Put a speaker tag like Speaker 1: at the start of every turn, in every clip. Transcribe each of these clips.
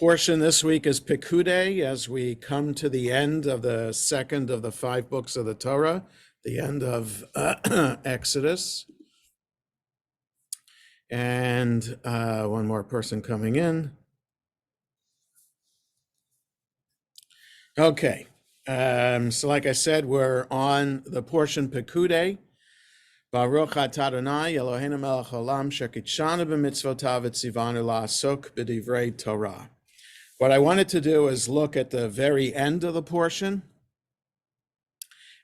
Speaker 1: Portion this week is Pekudei as we come to the end of the second of the 5 books of the Torah, the end of Exodus. And one more person coming in. Okay, so like I said, we're on the portion Pekudei. Baruch atah Adonai Eloheinu melech haolam shekidshanu b'mitzvotav v'tzivanu la'asok b'divrei Torah. What I wanted to do is look at the very end of the portion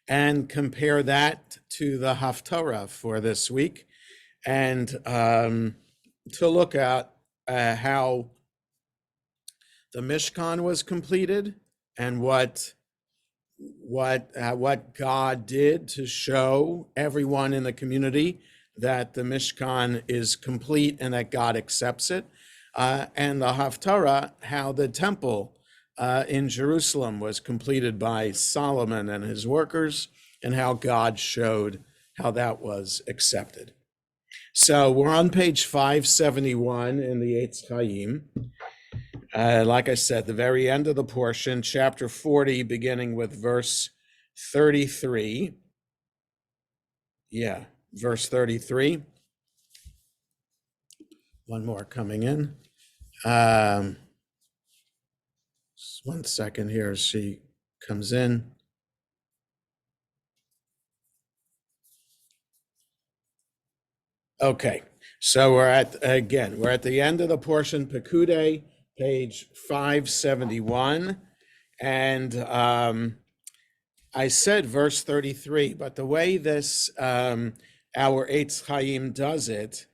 Speaker 1: and compare that to the Haftarah for this week, and to look at how the Mishkan was completed and what God did to show everyone in the community that the Mishkan is complete and that God accepts it. And the Haftarah, how the temple in Jerusalem was completed by Solomon and his workers, and how God showed how that was accepted. So we're on page 571 in the Eitz Chaim. Like I said, the very end of the portion, chapter 40, beginning with verse 33. Yeah, verse 33. One more coming in. Just 1 second here as she comes in. Okay, so we're at the end of the portion, Pekudei, page 571. And I said verse 33, but the way this, our Eitz Chaim does it,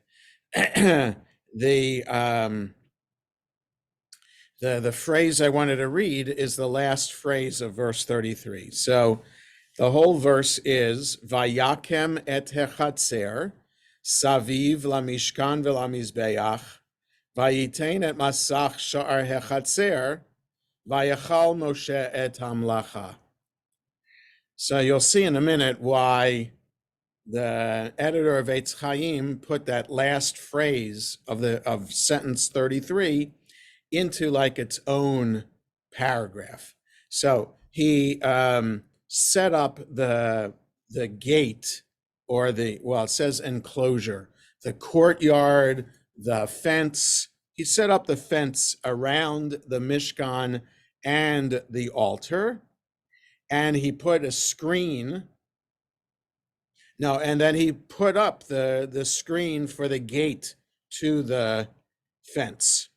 Speaker 1: the phrase I wanted to read is the last phrase of verse 33. So the whole verse is Vayakem et hechatzer saviv lamishkan velamizbeach vayitein et masach sha'ar hechatzer vayachal Moshe et hamlacha. So you'll see in a minute why the editor of Eitz Chaim put that last phrase of sentence 33 into like its own paragraph. So he set up the gate, or it says enclosure, the courtyard, the fence. He set up the fence around the Mishkan and the altar, and he put a screen. No, and then he put up the screen for the gate to the fence.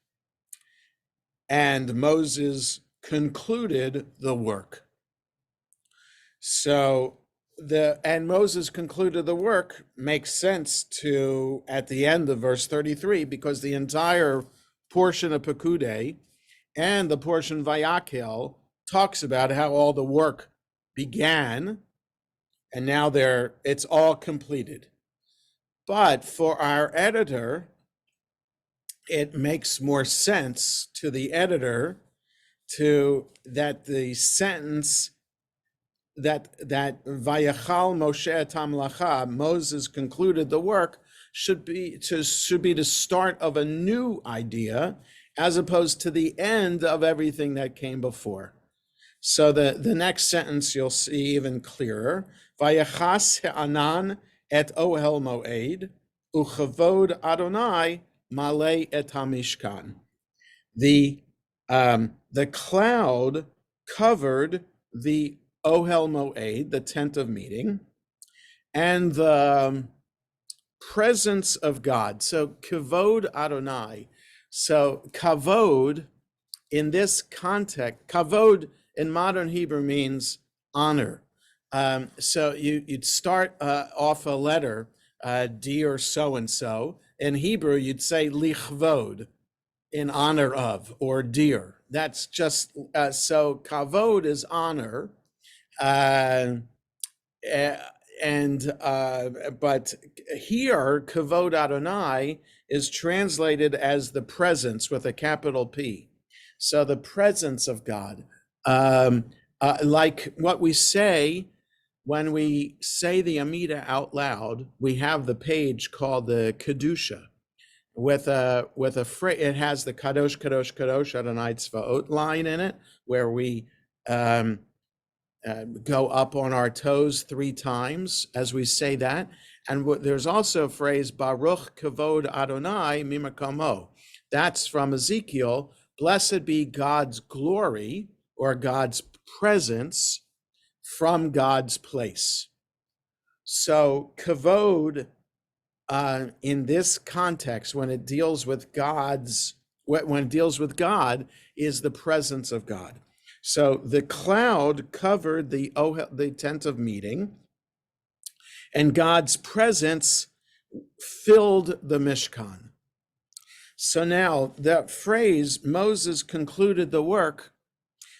Speaker 1: And Moses concluded the work. So Moses concluded the work makes sense to at the end of verse 33, because the entire portion of Pekudei and the portion Vayakel talks about how all the work began, and now it's all completed. But for our editor, it makes more sense to the editor that the sentence that Vayachal Moshe et hamlacha, Moses concluded the work, should be the start of a new idea, as opposed to the end of everything that came before. So the next sentence you'll see even clearer. Vayachas ha'anan et ohel moed uchavod Adonai malei et hamishkan. The cloud covered the ohel moed, the tent of meeting, and the presence of God. So kavod Adonai. So kavod in this context, kavod in modern Hebrew means honor. So you'd start off a letter, dear so-and-so. In Hebrew, you'd say lichvod, in honor of, or dear. That's just, so kavod is honor. But here, kavod Adonai is translated as the presence with a capital P. So the presence of God. Like what we say when we say the Amida out loud, we have the page called the Kedusha. with a phrase. It has the Kadosh, Kadosh, Kadosh Adonai Tzvaot line in it, where we go up on our toes 3 times as we say that. And there's also a phrase, Baruch Kavod Adonai Mimakamo. That's from Ezekiel. Blessed be God's glory, or God's presence, from God's place. So Kavod, in this context, when it deals with God, is the presence of God. So the cloud covered the tent of meeting, and God's presence filled the Mishkan. So now that phrase, Moses concluded the work,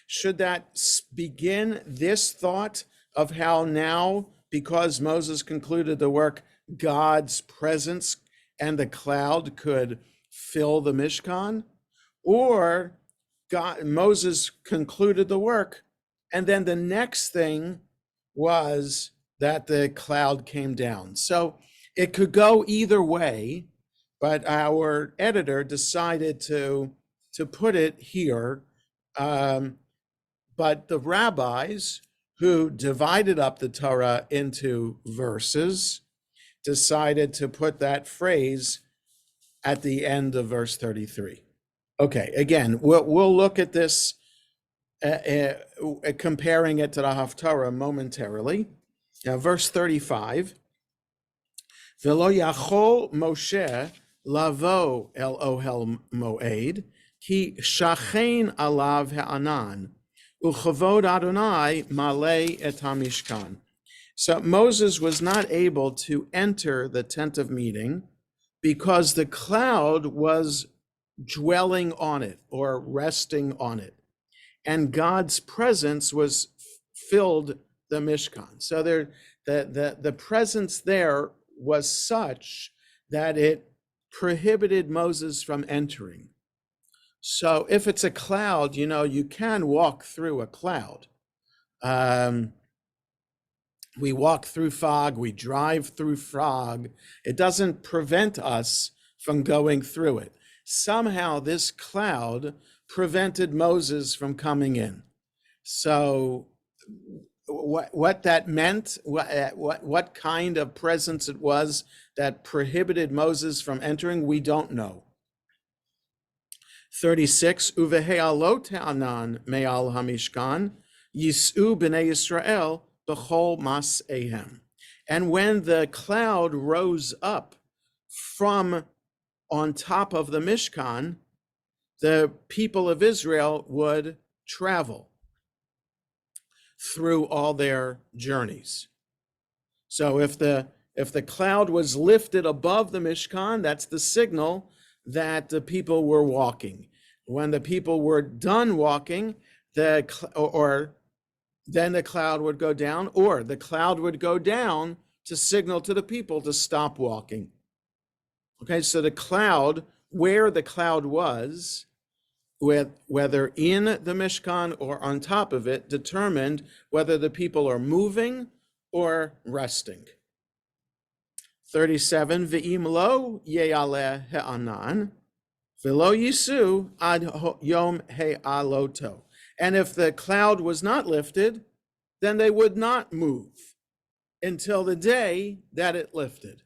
Speaker 1: should that begin this thought of how now, because Moses concluded the work, God's presence and the cloud could fill the Mishkan? Or Moses concluded the work, and then the next thing was that the cloud came down. So it could go either way, but our editor decided to put it here. But the rabbis who divided up the Torah into verses decided to put that phrase at the end of verse 33. Okay, again, we'll look at this, comparing it to the Haftarah momentarily. Now, verse 35, V'lo yachol Moshe lavo el ohel moed, ki shachein alav ha'anan, u'chavod Adonai malei et hamishkan. So Moses was not able to enter the tent of meeting because the cloud was dwelling on it or resting on it, and God's presence was filled the Mishkan. So the presence there was such that it prohibited Moses from entering. So if it's a cloud, you can walk through a cloud. We walk through fog, we drive through fog. It doesn't prevent us from going through it. Somehow this cloud prevented Moses from coming in. So what that meant, what kind of presence it was that prohibited Moses from entering, we don't know. 36, Uvehe'alot ha'anan me'al hamishkan, yis'u b'nei Yisrael b'chol mas'ehem. And when the cloud rose up from on top of the Mishkan, the people of Israel would travel through all their journeys. So if the cloud was lifted above the Mishkan, that's the signal that the people were walking. When the people were done walking, then the cloud would go down, or the cloud would go down to signal to the people to stop walking. Okay, so the cloud, where the cloud was, whether in the Mishkan or on top of it, determined whether the people are moving or resting. 37, V'im lo ye'aleh he'anan, v'lo yisu ad yom he'aloto. And if the cloud was not lifted, then they would not move until the day that it lifted.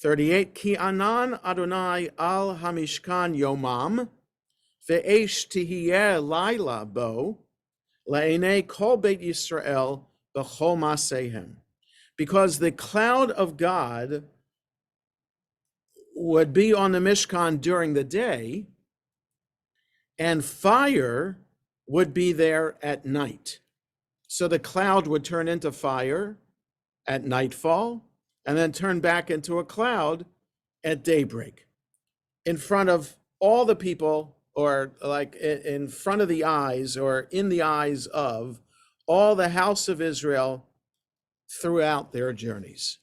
Speaker 1: 38, Ki anan Adonai al hamishkan yomam, ve'esh tihiyeh laila bo, le'enei kol beit Yisrael b'chol masehem. Because the cloud of God would be on the Mishkan during the day, and fire would be there at night. So the cloud would turn into fire at nightfall, and then turn back into a cloud at daybreak, in front of all the people, or like in front of the eyes, or in the eyes of all the house of Israel throughout their journeys.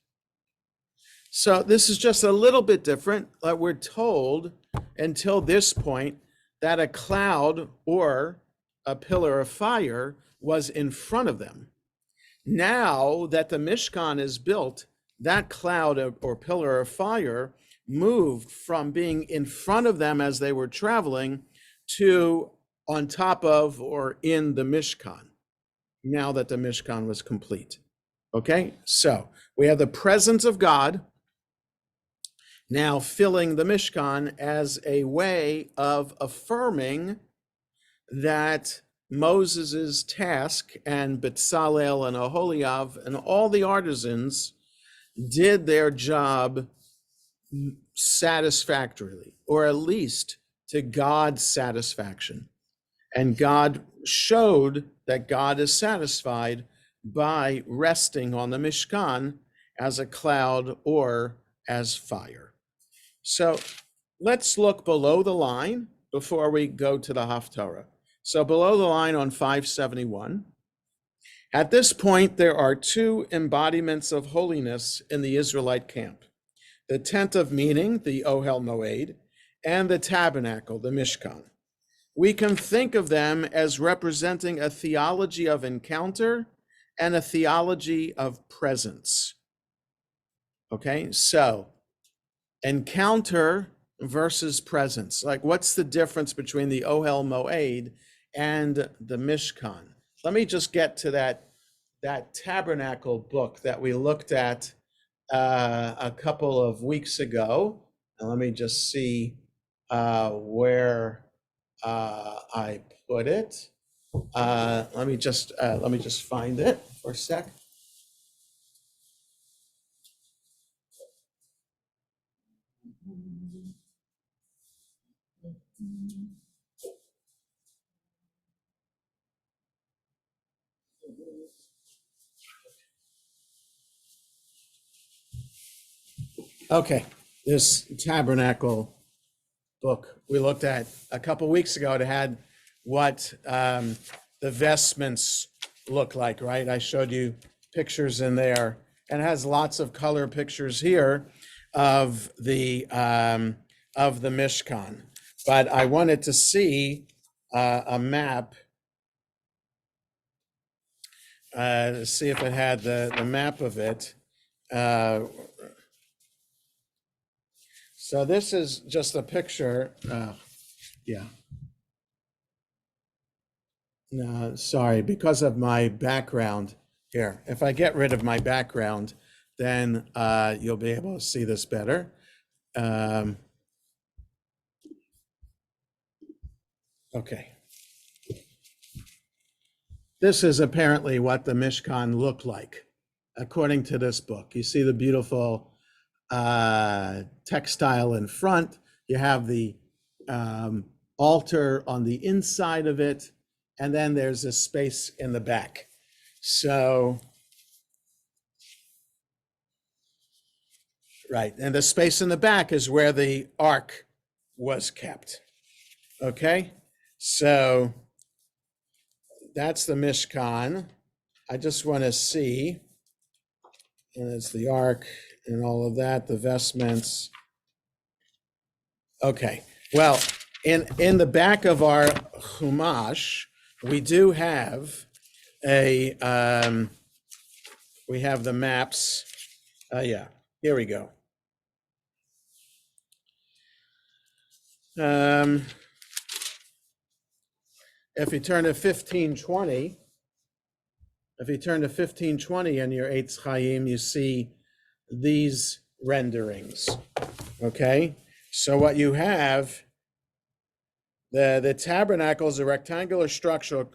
Speaker 1: So this is just a little bit different. We're told until this point that a cloud or a pillar of fire was in front of them. Now that the Mishkan is built, that cloud or pillar of fire moved from being in front of them as they were traveling to on top of or in the Mishkan, now that the Mishkan was complete. Okay, so we have the presence of God now filling the Mishkan as a way of affirming that Moses's task and Bezalel and Aholiab and all the artisans did their job satisfactorily, or at least to God's satisfaction. And God showed that God is satisfied by resting on the Mishkan as a cloud or as fire. So let's look below the line before we go to the Haftarah. So below the line on 571, at this point, there are two embodiments of holiness in the Israelite camp: the tent of meeting, the Ohel Moed, and the tabernacle, the Mishkan. We can think of them as representing a theology of encounter and a theology of presence. Okay, so encounter versus presence. Like, what's the difference between the Ohel Moed and the Mishkan? Let me just get to that tabernacle book that we looked at a couple of weeks ago. And let me just see where I put it. Let me just find it for a sec. Okay, this tabernacle book we looked at a couple weeks ago, it had what the vestments look like, right? I showed you pictures in there, and it has lots of color pictures here of the Mishkan. But I wanted to see a map, to see if it had the map of it. So this is just a picture. Yeah. No, sorry, because of my background here. If I get rid of my background, then you'll be able to see this better. Okay. This is apparently what the Mishkan looked like, according to this book. You see the beautiful textile in front. You have the altar on the inside of it, and then there's a space in the back. So, right, and the space in the back is where the ark was kept. Okay, so that's the Mishkan. I just want to see, and it's the ark and all of that, the vestments. Okay, well, in the back of our Chumash, we do have we have the maps. Yeah, here we go. If you turn to 1520, in your Eitz Chaim, you see these renderings. Okay, so what you have, the tabernacle is a rectangular structure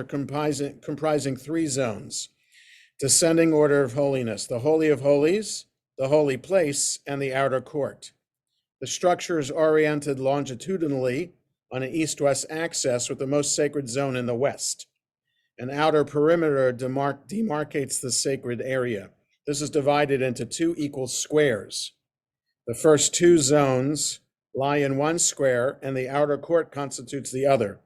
Speaker 1: comprising three zones: descending order of holiness, the Holy of Holies, the holy place, and the outer court. The structure is oriented longitudinally on an east-west axis, with the most sacred zone in the west. An outer perimeter demarcates the sacred area. This is divided into two equal squares. The first two zones lie in one square, and the outer court constitutes the other.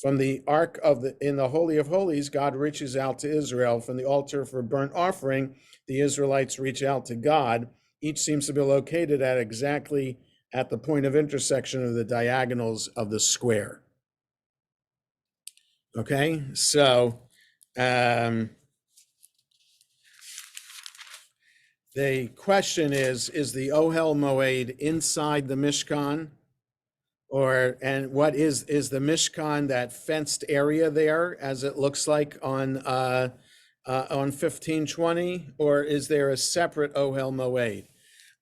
Speaker 1: From the ark in the Holy of Holies, God reaches out to Israel. From the altar for burnt offering, the Israelites reach out to God. Each seems to be located exactly at the point of intersection of the diagonals of the square. Okay, so The question is the Ohel Moed inside the Mishkan? And what is the Mishkan, that fenced area there, as it looks like on 1520, or is there a separate Ohel Moed?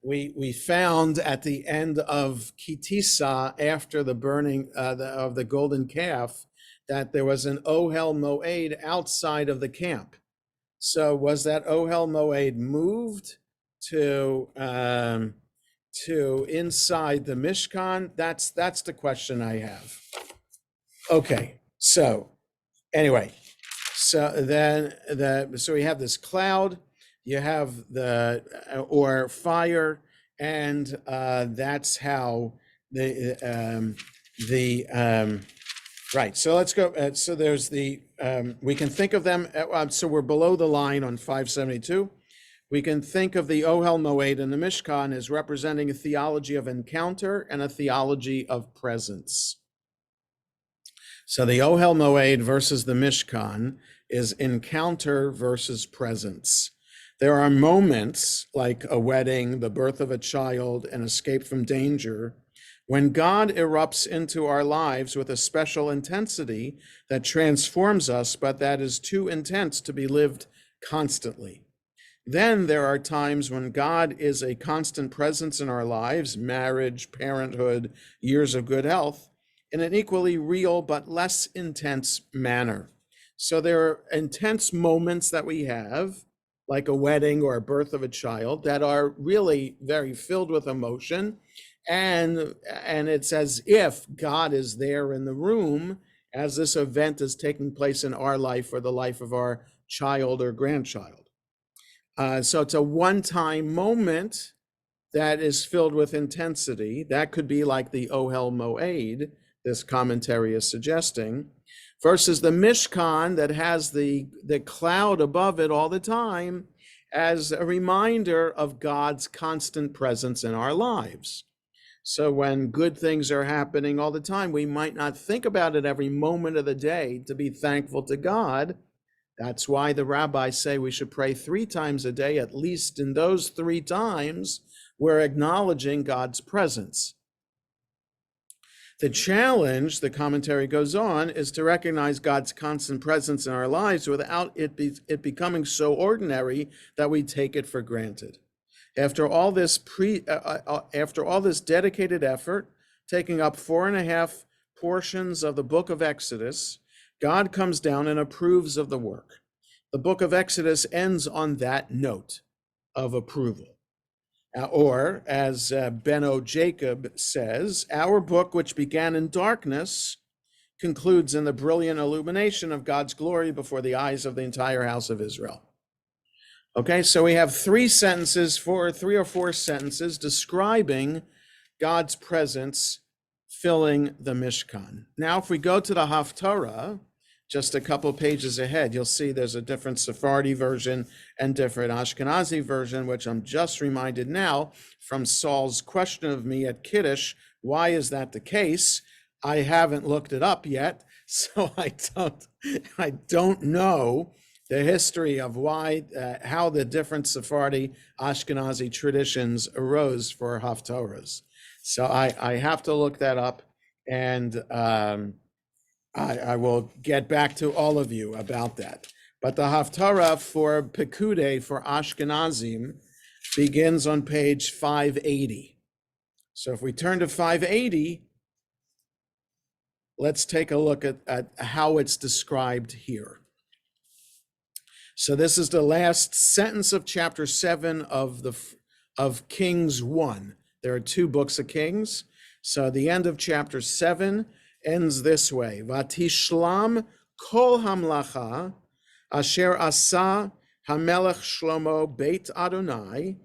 Speaker 1: We found at the end of Kitisa, after the burning of the golden calf, that there was an Ohel Moed outside of the camp. So was that Ohel Moed moved to inside the Mishkan? That's the question I have. Okay, so anyway, so then so we have this cloud, you have the or fire, and that's how right. So let's go. So there's the we can think of them. So we're below the line on 572. We can think of the Ohel Moed and the Mishkan as representing a theology of encounter and a theology of presence. So the Ohel Moed versus the Mishkan is encounter versus presence. There are moments like a wedding, the birth of a child, and escape from danger, when God erupts into our lives with a special intensity that transforms us, but that is too intense to be lived constantly. Then there are times when God is a constant presence in our lives, marriage, parenthood, years of good health, in an equally real but less intense manner. So there are intense moments that we have, like a wedding or a birth of a child, that are really very filled with emotion. And it's as if God is there in the room as this event is taking place in our life or the life of our child or grandchild. So it's a one-time moment that is filled with intensity. That could be like the Ohel Moed, this commentary is suggesting, versus the Mishkan that has the cloud above it all the time as a reminder of God's constant presence in our lives. So when good things are happening all the time, we might not think about it every moment of the day to be thankful to God. That's why the rabbis say we should pray 3 times a day. At least in those 3 times, we're acknowledging God's presence. The challenge, the commentary goes on, is to recognize God's constant presence in our lives without it becoming so ordinary that we take it for granted. After all this dedicated effort, taking up 4.5 portions of the book of Exodus, God comes down and approves of the work. The book of Exodus ends on that note of approval. Or, as Benno Jacob says, our book, which began in darkness, concludes in the brilliant illumination of God's glory before the eyes of the entire house of Israel. Okay, so we have 3 or 4 sentences describing God's presence filling the Mishkan. Now, if we go to the Haftarah, just a couple pages ahead, you'll see there's a different Sephardi version and different Ashkenazi version, which I'm just reminded now from Saul's question of me at Kiddush. Why is that the case? I haven't looked it up yet, so I don't know the history of why, how the different Sephardi Ashkenazi traditions arose for Haftarahs. So I have to look that up, and I will get back to all of you about that. But the Haftarah for Pekudei, for Ashkenazim, begins on page 580. So if we turn to 580, let's take a look at how it's described here. So this is the last sentence of chapter 7 of Kings 1. There are 2 books of Kings. So the end of chapter 7 ends this way: Vatishlam kol hamlacha asher asa hamelech Shlomo beit Adonai,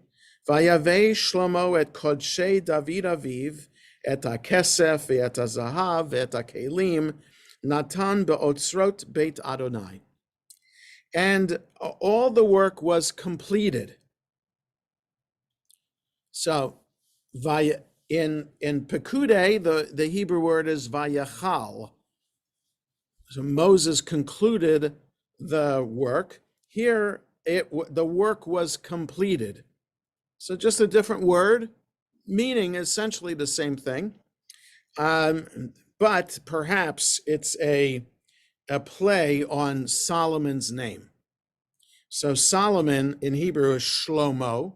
Speaker 1: vayavei Shlomo et kodshei David aviv, et hakesef ve'et hazahav ve'et hakelim natan be'otzrot beit Adonai. And all the work was completed. So in Pekudei, the Hebrew word is vayachal. So Moses concluded the work. Here, the work was completed. So just a different word, meaning essentially the same thing. But perhaps it's a play on Solomon's name. So Solomon in Hebrew is Shlomo,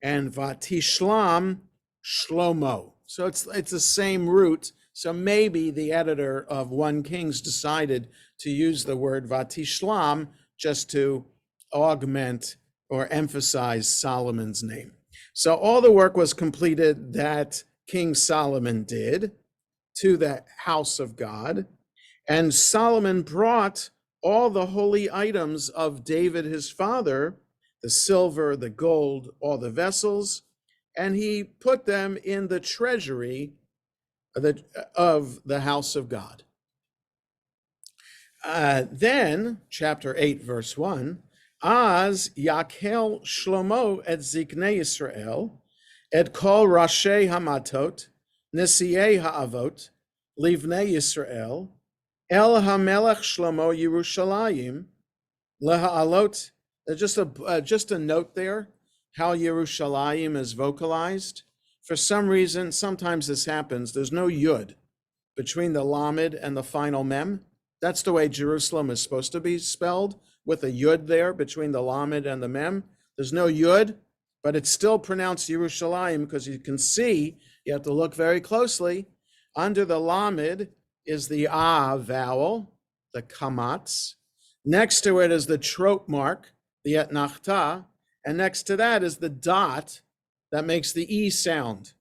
Speaker 1: and Vatishlam, Shlomo. So it's the same root. So maybe the editor of 1 Kings decided to use the word Vatishlam just to augment or emphasize Solomon's name. So all the work was completed that King Solomon did to the house of God. And Solomon brought all the holy items of David his father, the silver, the gold, all the vessels, and he put them in the treasury of the house of God. Then, chapter 8, verse 1, Az Yakel Shlomo et Ziknei Yisrael, et kol Rashi Hamatot, Nesiei Ha'avot, Livnei Yisrael, El HaMelech Shlomo Yerushalayim, Leha'alot. Just a note there, how Yerushalayim is vocalized. For some reason, sometimes this happens, there's no yud between the lamed and the final mem. That's the way Jerusalem is supposed to be spelled, with a yud there between the lamed and the mem. There's no yud, but it's still pronounced Yerushalayim because you can see, you have to look very closely, under the lamed is the vowel, the kamatz. Next to it is the trope mark, the etnachta, and next to that is the dot that makes the E sound.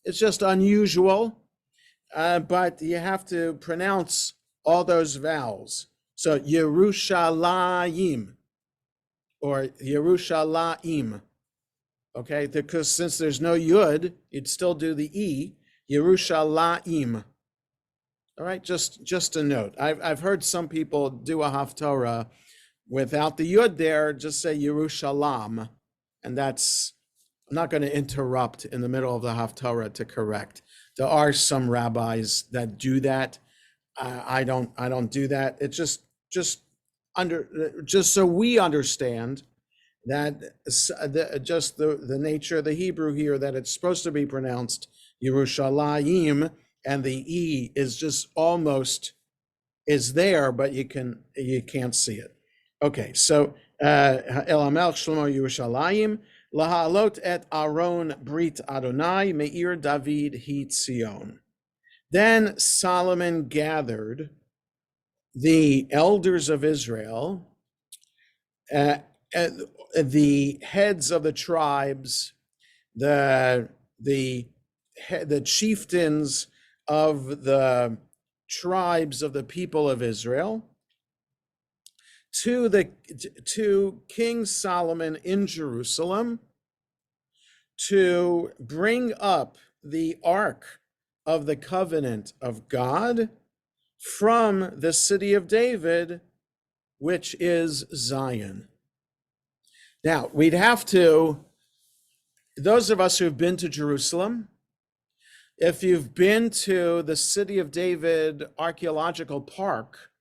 Speaker 1: It's just unusual, but you have to pronounce all those vowels. So Yerushalayim or Yerushalayim, okay? Because since there's no yud, you'd still do the E, Yerushalayim. All right, just a note. I've heard some people do a haftarah without the yud there, just say Yerushalam, and that's, I'm not going to interrupt in the middle of the haftarah to correct. There are some rabbis that do that. I don't do that. It's just so we understand that the nature of the Hebrew here, that it's supposed to be pronounced Yerushalayim, and the E is just almost is there, but you can't see it. Okay, so El Hamel Shlomo Yerushalayim Lahalot et Aaron Brit Adonai Meir David Hi Tzion. Then Solomon gathered the elders of Israel, the heads of the tribes, the chieftains of the tribes of the people of Israel, to King Solomon in Jerusalem, to bring up the ark of the covenant of God from the city of David, which is Zion. Now, we'd have to, those of us who've been to Jerusalem, if you've been to the City of David Archaeological Park,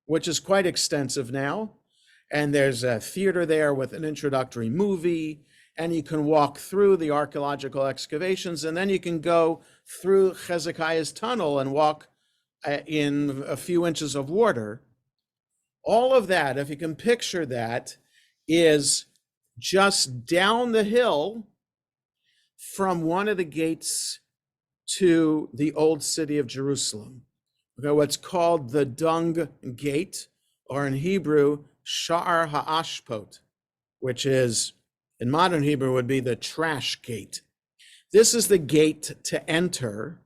Speaker 1: which is quite extensive now, and there's a theater there with an introductory movie, and you can walk through the archaeological excavations, and then you can go through Hezekiah's tunnel and walk in a few inches of water. All of that, if you can picture that, is just down the hill from one of the gates to the old city of Jerusalem. Okay, what's called the Dung Gate, or in Hebrew, Sha'ar Ha'ashpot, which is, in modern Hebrew, would be the trash gate. This is the gate to enter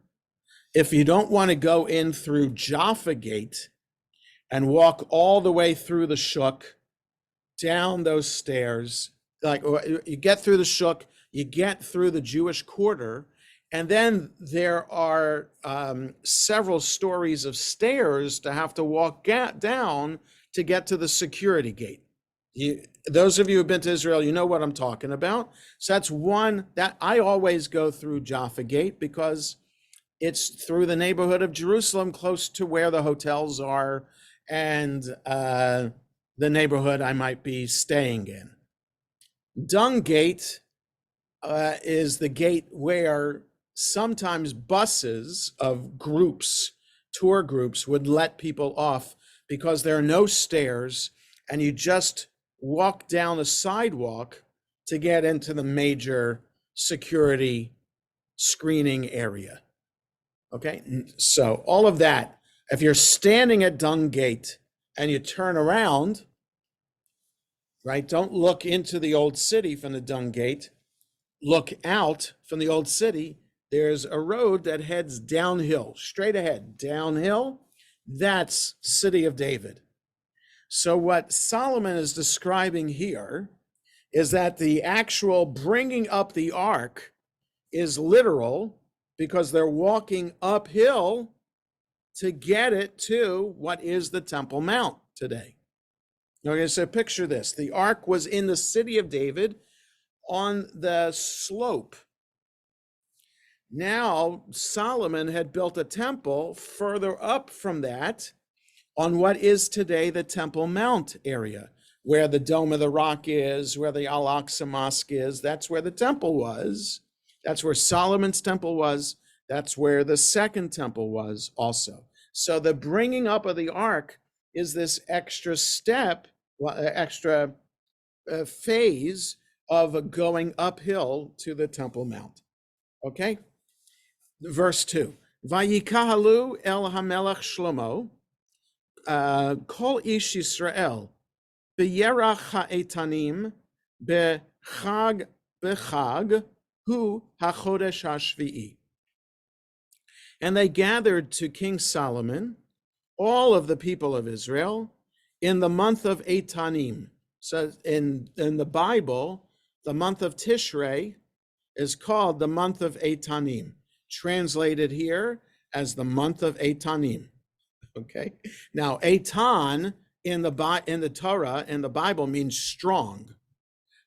Speaker 1: if you don't want to go in through Jaffa Gate and walk all the way through the Shuk, down those stairs. Like, you get through the Shuk, you get through the Jewish quarter, and then there are several stories of stairs to have to walk down to get to the security gate. Those of you who've been to Israel, you know what I'm talking about. So that's one that I always go through Jaffa Gate because it's through the neighborhood of Jerusalem, close to where the hotels are and the neighborhood I might be staying in. Dung Gate is the gate where sometimes buses of groups, tour groups, would let people off because there are no stairs and you just walk down a sidewalk to get into the major security screening area. Okay, so all of that, if you're standing at Dung Gate and you turn around, right, don't look into the old city from the Dung Gate, look out from the old city, there's a road that heads downhill, straight ahead, downhill. That's City of David. So what Solomon is describing here is that the actual bringing up the ark is literal because they're walking uphill to get it to what is the Temple Mount today. Okay, so picture this. The ark was in the City of David on the slope. Now, Solomon had built a temple further up from that on what is today the Temple Mount area, where the Dome of the Rock is, where the Al-Aqsa Mosque is. That's where the temple was. That's where Solomon's temple was. That's where the second temple was also. So the bringing up of the ark is this extra step, extra phase of going uphill to the Temple Mount. Okay? Verse 2. Vayikahalu el hamelech Shlomo, kol ish Yisrael, b'yerach ha'etanim, b'chag hu hachodesh hashvi'i. And they gathered to King Solomon, all of the people of Israel, in the month of Etanim. So in the Bible, the month of Tishrei is called the month of Etanim, translated here as the month of Etanim. Okay. Now, Etan in the Torah, in the Bible, means strong.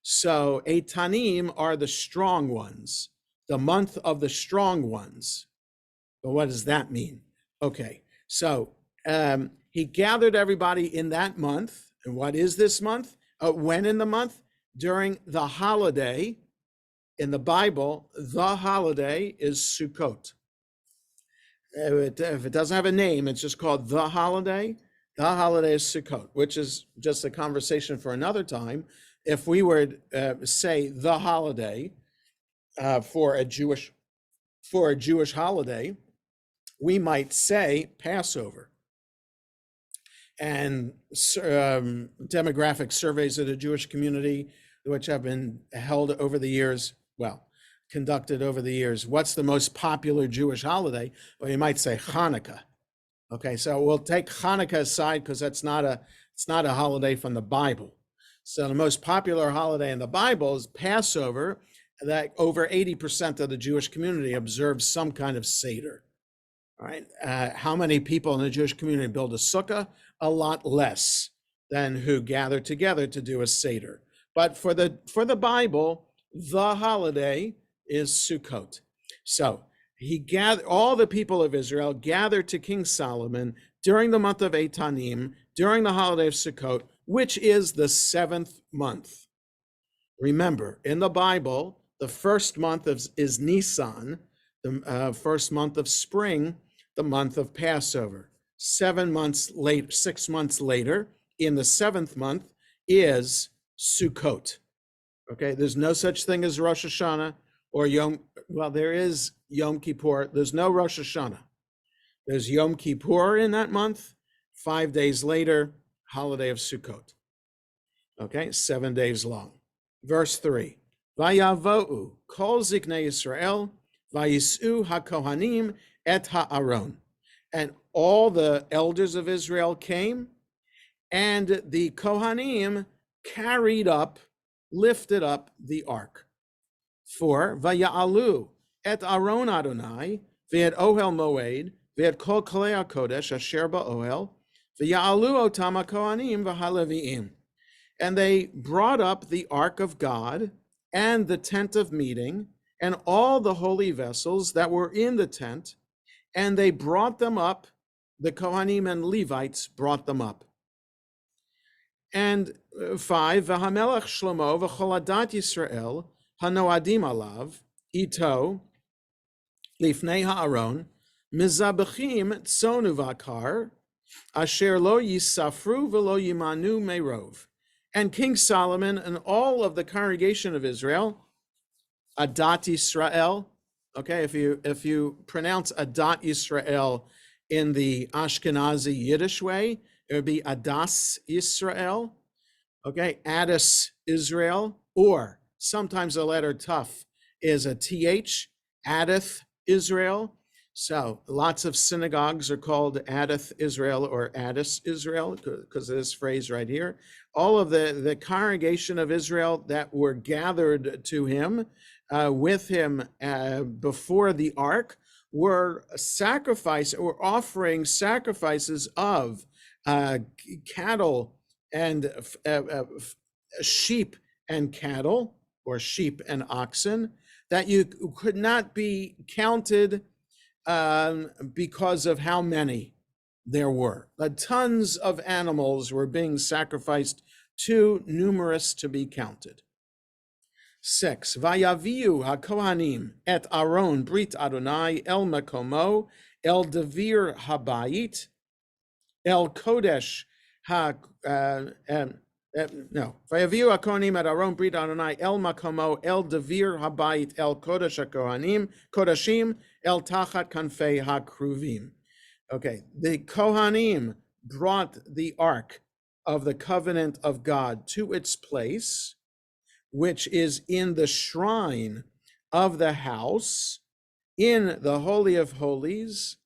Speaker 1: So Etanim are the strong ones, the month of the strong ones. But what does that mean? Okay. So he gathered everybody in that month. And what is this month? When in the month? During the holiday. In the Bible, the holiday is Sukkot. If it doesn't have a name, it's just called the holiday. The holiday is Sukkot, which is just a conversation for another time. If we were say the holiday for a Jewish holiday, we might say Passover. And demographic surveys of the Jewish community, which have been held over the years, conducted over the years. What's the most popular Jewish holiday? Well, you might say Hanukkah. Okay, so we'll take Hanukkah aside because it's not a holiday from the Bible. So the most popular holiday in the Bible is Passover, that over 80% of the Jewish community observes some kind of Seder. All right, how many people in the Jewish community build a sukkah? A lot less than who gather together to do a Seder. But for the Bible, the holiday is Sukkot. So all the people of Israel gathered to King Solomon during the month of Etanim, during the holiday of Sukkot, which is the 7th month. Remember, in the Bible, the first month is Nisan, the first month of spring, the month of Passover. 6 months later, in the 7th month, is Sukkot. Okay, there's no such thing as Rosh Hashanah or there is Yom Kippur. There's no Rosh Hashanah. There's Yom Kippur in that month. 5 days later, holiday of Sukkot. Okay, 7 days long. Verse 3. Vayavo'u kol ziknei Yisrael vayisu hakohanim et ha'aron. And all the elders of Israel came, and the Kohanim lifted up the ark. For vaya'alu et Aron Adonai ve'et ohel moed ve'et kol kalei hakodesh asher ba'ohel v'ya'alu otam hakohanim v'halevi'im. And they brought up the ark of God and the tent of meeting and all the holy vessels that were in the tent, and they brought them up. The Kohanim and Levites brought them up. And 5, V'hamelech Shlomo v'chol adat Yisrael hanoadim alav, ito, lifnei ha'aron, mizabechim tsonu vakar, asher lo yisafru velo yimanu merov. And King Solomon and all of the congregation of Israel, Adat Yisrael. Okay, if you pronounce Adat Yisrael in the Ashkenazi Yiddish way, it would be Adas Yisrael. Okay, Adas Israel, or sometimes the letter Tuf is a TH, Adath Israel. So lots of synagogues are called Adath Israel or Adas Israel because of this phrase right here. All of the congregation of Israel that were gathered to him, with him before the ark, were offering sacrifices of cattle and sheep and cattle, or sheep and oxen, that you could not be counted because of how many there were. Tons of animals were being sacrificed, too numerous to be counted. 6. Vayaviu hakohanim et Aaron brit Adonai el makomo el devir habayit el kodesh ha no. Vayaviu hakohanim et Aaron brit Adonai el makomo el devir habayit el kodesh hakohanim kodashim el tachat kanfei hakruvim. Okay, the Kohanim brought the ark of the covenant of God to its place, which is in the shrine of the house, in the Holy of Holies,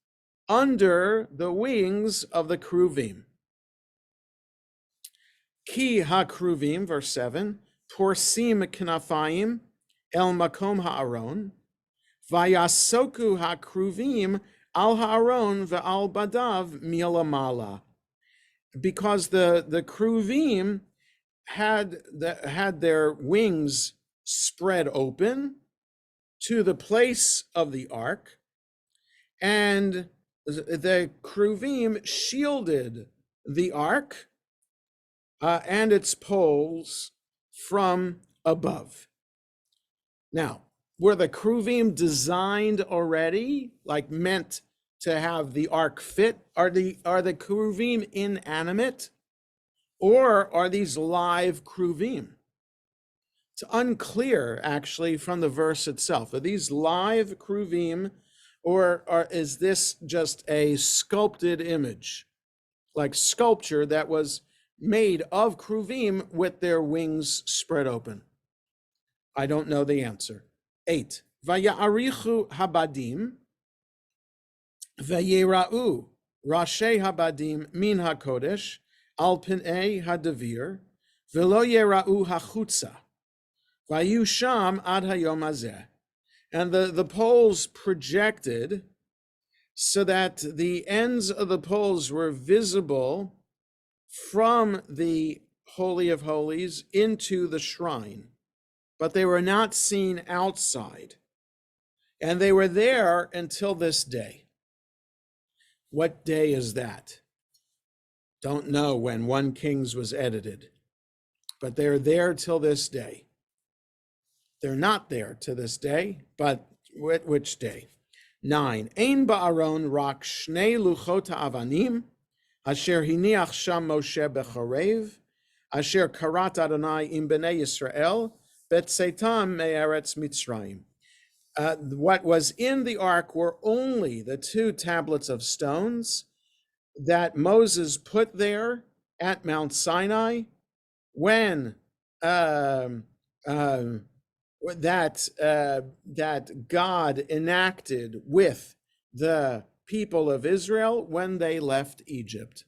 Speaker 1: under the wings of the Kruvim. Ki ha-Kruvim, verse 7, porsim knafayim el makom ha'aron, vayasoku ha-Kruvim al ha'aron ve'al badav milamala. Because the Kruvim had their wings spread open to the place of the ark, and the Kruvim shielded the ark and its poles from above. Now, were the Kruvim designed already, like meant to have the ark fit? Are the Kruvim inanimate? Or are these live Kruvim? It's unclear, actually, from the verse itself. Are these live Kruvim, or is this just a sculpted image, like sculpture that was made of Kruvim with their wings spread open? I don't know the answer. 8. Vaya'arichu habadim vayera'u rashi habadim min hakodesh al pinei hadavir velo yera'u hachutza vayu sham ad hayom hazeh. And the poles projected so that the ends of the poles were visible from the Holy of Holies into the shrine, but they were not seen outside. And they were there until this day. What day is that? Don't know when 1 Kings was edited, but they're there till this day. They're not there to this day, but which day? 9. Ein ba'aron rak shnei luchot ha'avanim, asher hiniach sham Moshe bechorev, asher karat Adonai im bnei Yisrael, betzetam me'eretz Mitzrayim. What was in the ark were only the 2 tablets of stones that Moses put there at Mount Sinai when that God enacted with the people of Israel when they left Egypt.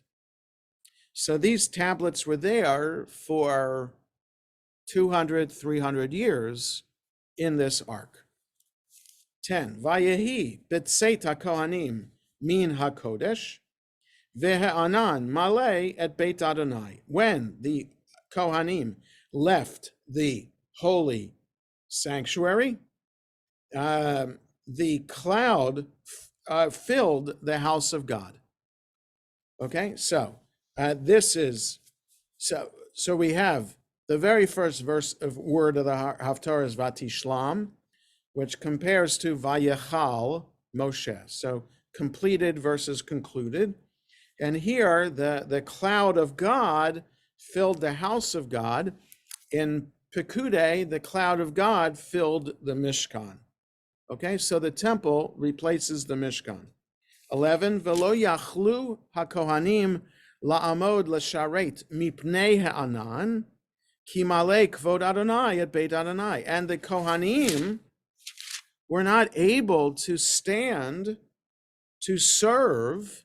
Speaker 1: So these tablets were there for 200, 300 years in this ark. 10. Vayehi betzeit hakohanim min hakodesh ve'anan malei et beit Adonai. When the Kohanim left the holy sanctuary, the cloud filled the house of God. Okay, so this is so we have The very first word of the Haftarah is Vatishlam, which compares to Vayechal Moshe. So completed versus concluded. And here, the cloud of God filled the house of God. In Pekudei, the cloud of God filled the Mishkan. Okay, so the temple replaces the Mishkan. 11, Velo yachlu hakohanim la'amod l'sharet mipnei ha'anan ki malei kvod Adonai at Beit Adonai. And the Kohanim were not able to stand to serve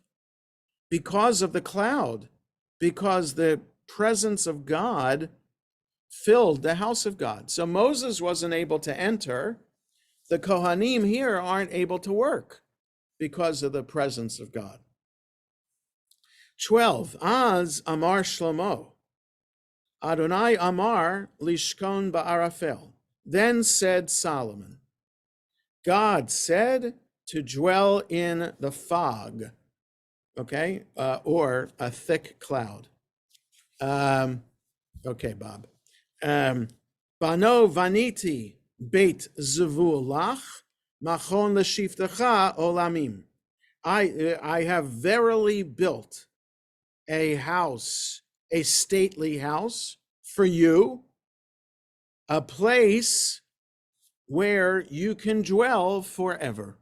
Speaker 1: because of the cloud, because the presence of God filled the house of God. So Moses wasn't able to enter. The Kohanim here aren't able to work because of the presence of God. 12, Az Amar Shlomo, Adonai Amar Lishkon Ba'arafel. Then said Solomon, God said to dwell in the fog, okay, or a thick cloud. Okay, Bob. Bano vaniti beit zevul lach, machon l'shiftecha olamim. I have verily built a house, a stately house for you, a place where you can dwell forever.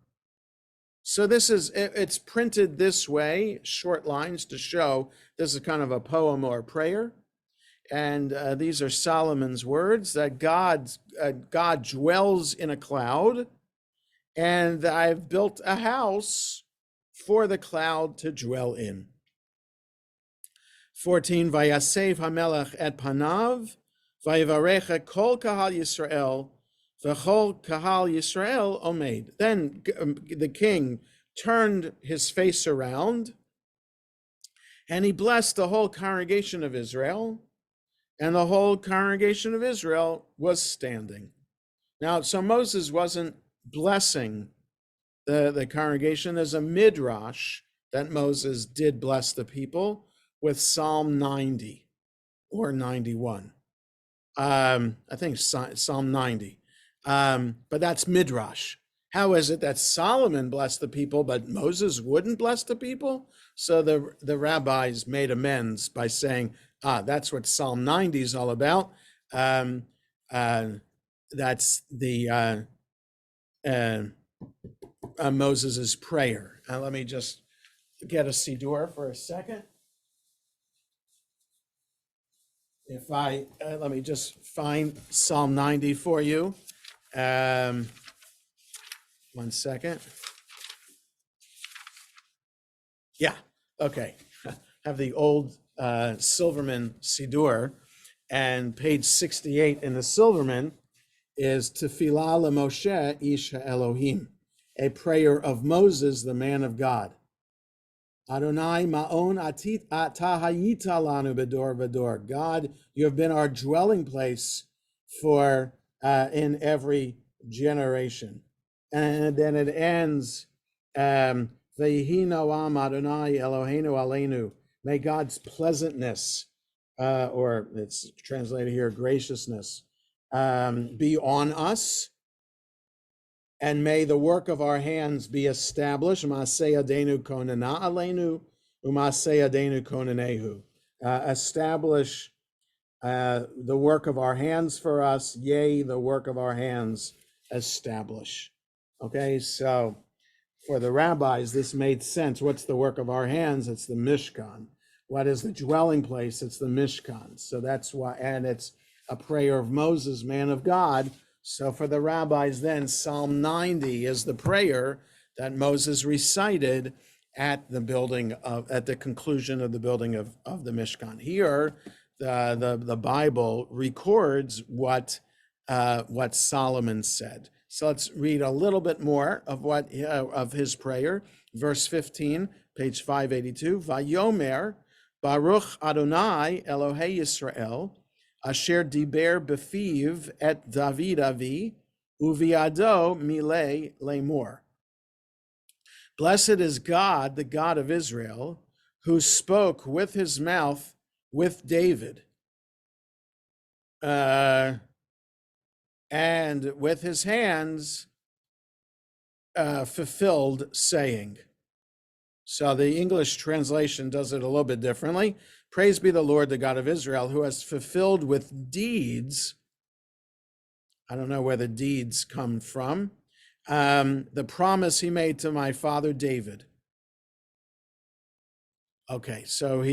Speaker 1: So it's printed this way, short lines to show this is kind of a poem or a prayer. And these are Solomon's words, that God dwells in a cloud, and I've built a house for the cloud to dwell in. 14, Vayasev HaMelech et panav, Vayivarecha kol kahal Yisrael, v'chol kahal Yisrael omed. Then the king turned his face around, and he blessed the whole congregation of Israel, and the whole congregation of Israel was standing. Now, so Moses wasn't blessing the congregation. There's a midrash that Moses did bless the people with Psalm 90 or 91. I think Psalm 90. But that's midrash. How is it that Solomon blessed the people, but Moses wouldn't bless the people? So the rabbis made amends by saying, that's what Psalm 90 is all about. That's the Moses's prayer. Let me just get a siddur for a second. Let me just find Psalm 90 for you. 1 second. Yeah, okay. Have the old Silverman Siddur, and page 68 in the Silverman is Tefillah LeMoshe Ish HaElohim, a prayer of Moses, the man of God. Adonai ma'on atit ata hayita lanu bedor bedor. God, you have been our dwelling place for in every generation. And then it ends, Vehi noam Adonai Eloheinu aleinu. May God's pleasantness, or it's translated here, graciousness, be on us. And may the work of our hands be established. Establish the work of our hands for us. Yea, the work of our hands establish. Okay, so for the rabbis, this made sense. What's the work of our hands? It's the Mishkan. What is the dwelling place? It's the Mishkan. So that's why, and it's a prayer of Moses, man of God. So for the rabbis then, Psalm 90 is the prayer that Moses recited at the conclusion of the building of the Mishkan. Here, the Bible records what Solomon said. So let's read a little bit more of his prayer. Verse 15, page 582. Vayomer Baruch Adonai Elohei Yisrael, Asher diber befiv et David avi, uviado milei lemor. Blessed is God, the God of Israel, who spoke with his mouth with David. and with his hands fulfilled saying. So the English translation does it a little bit differently. Praise be the Lord, the God of Israel, who has fulfilled with deeds. I don't know where the deeds come from. The promise he made to my father David. Okay, so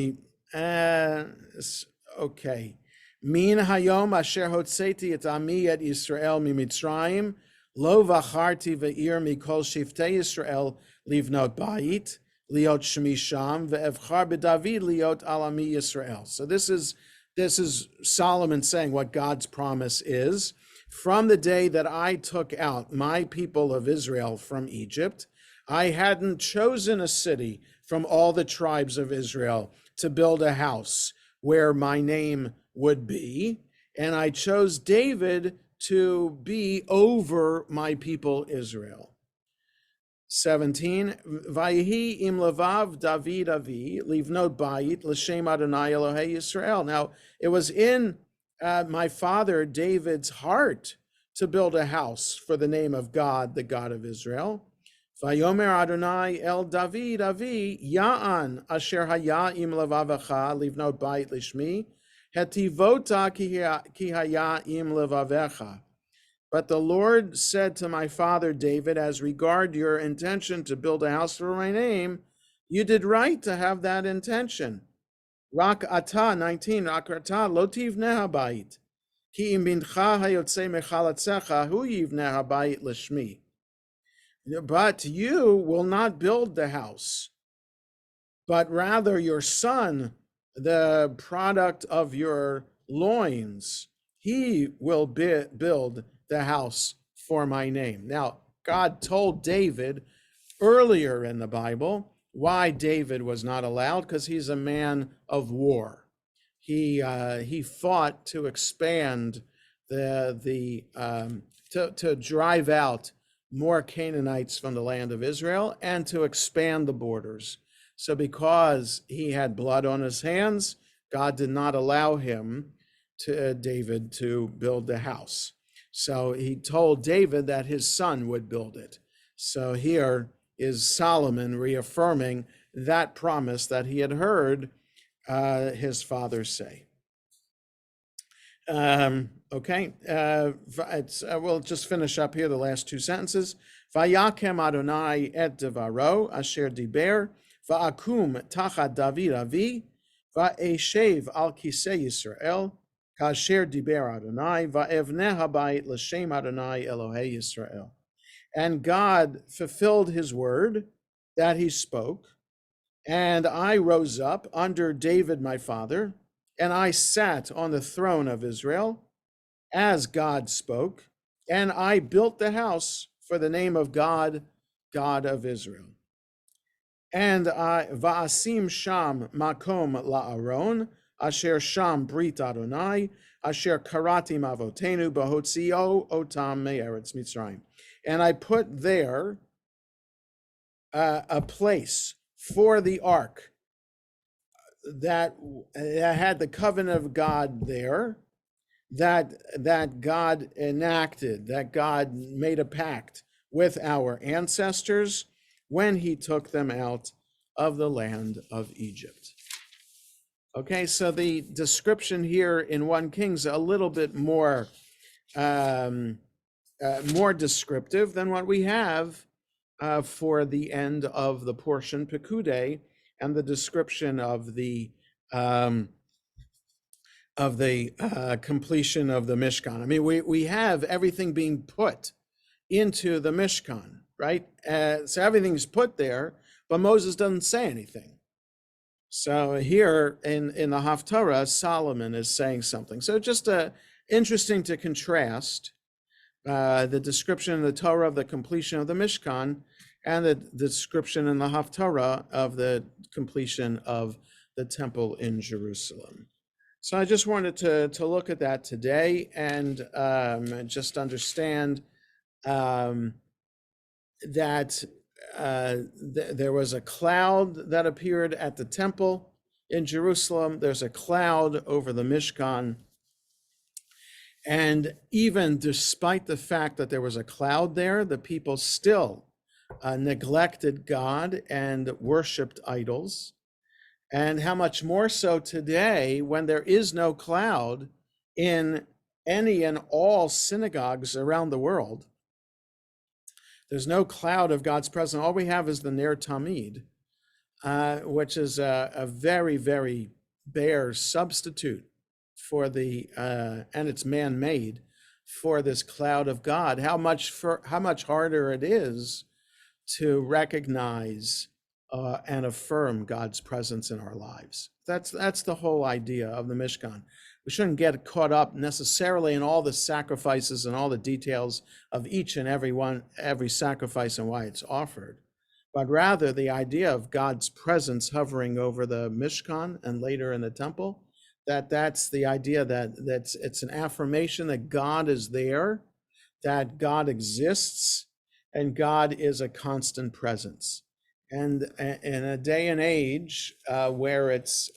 Speaker 1: okay. Min hayom asher hotzeti et ami et Yisrael mimitzrayim, lo vacharti ve'ir mikol shiftei Yisrael livnot bayit, liot shmi sham, ve'evchar b'David liot alami Yisrael. So this is Solomon saying what God's promise is. From the day that I took out my people of Israel from Egypt, I hadn't chosen a city from all the tribes of Israel to build a house where my name would be. And I chose David to be over my people Israel. 17, Vayihi im levav David avi, livnot bayit l'shem Adonai Elohei Yisrael. Now, it was in my father David's heart to build a house for the name of God, the God of Israel. Vayomer Adonai el David avi, Ya'an asher haya im levavacha livnot bayit lishmi, hetivota ki haya im levavecha. But the Lord said to my father David, as regard your intention to build a house for my name, you did right to have that intention. Rak ata, 19, rak ata lo tivneh habayit, ki im bincha hayotze mechalatzecha hu yivneh habayit l'shmi. But you will not build the house, but rather your son, the product of your loins, he will build the house for my name. Now, God told David earlier in the Bible why David was not allowed, because he's a man of war. He fought to expand to drive out more Canaanites from the land of Israel and to expand the borders. So because he had blood on his hands, God did not allow David to build the house. So he told David that his son would build it. So here is Solomon reaffirming that promise that he had heard his father say. Okay, we'll just finish up here the last two sentences. Vayakem Adonai et devaro asher diber va'akum tachat David avi va'eshev al kisei Yisrael kasher diber Adonai va'evneh habayit l'shem Adonai Elohei Yisrael. And God fulfilled his word that he spoke, and I rose up under David my father, and I sat on the throne of Israel as God spoke, and I built the house for the name of God, God of Israel. And I va'asim sham makom la'aron, asher sham brit Adonai, asher karatim avotenu bahotzio otam me'eretz Mitzrayim. And I put there a place for the ark that had the covenant of God there, that God enacted, that God made a pact with our ancestors when he took them out of the land of Egypt. Okay, so the description here in 1 Kings a little bit more descriptive than what we have for the end of the portion Pekudei and the description of the completion of the Mishkan. I mean, we have everything being put into the Mishkan, right? So everything's put there, but Moses doesn't say anything. So here in the Haftarah, Solomon is saying something. So just interesting to contrast the description in the Torah of the completion of the Mishkan and the description in the Haftarah of the completion of the temple in Jerusalem. So I just wanted to look at that today and just understand that there was a cloud that appeared at the temple in Jerusalem. There's a cloud over the Mishkan. And even despite the fact that there was a cloud there, the people still neglected God and worshiped idols. And how much more so today when there is no cloud in any and all synagogues around the world. There's no cloud of God's presence. All we have is the Ner Tamid, which is a very, very bare substitute for and it's man-made for this cloud of God. How much harder it is to recognize and affirm God's presence in our lives. That's the whole idea of the Mishkan. We shouldn't get caught up necessarily in all the sacrifices and all the details of each and every sacrifice and why it's offered, but rather the idea of God's presence hovering over the Mishkan and later in the temple. That's the idea that it's an affirmation that God is there, that God exists, and God is a constant presence. And in a day and age where it's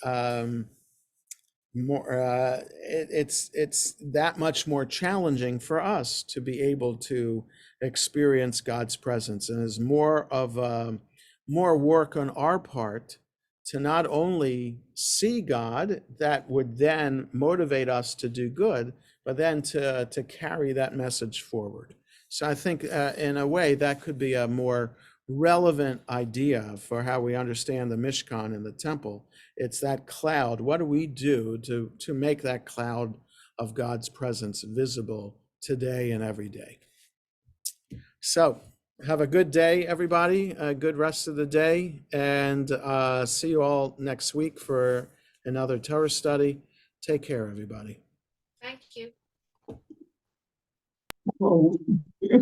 Speaker 1: it's that much more challenging for us to be able to experience God's presence, and is more of more work on our part to not only see God, that would then motivate us to do good, but then to carry that message forward. So I think in a way that could be a more relevant idea for how we understand the Mishkan and the temple. It's that cloud. What do we do to make that cloud of God's presence visible today and every day? So have a good day, everybody. A good rest of the day, and see you all next week for another Torah study. Take care, everybody.
Speaker 2: Thank you.
Speaker 3: Oh, yeah.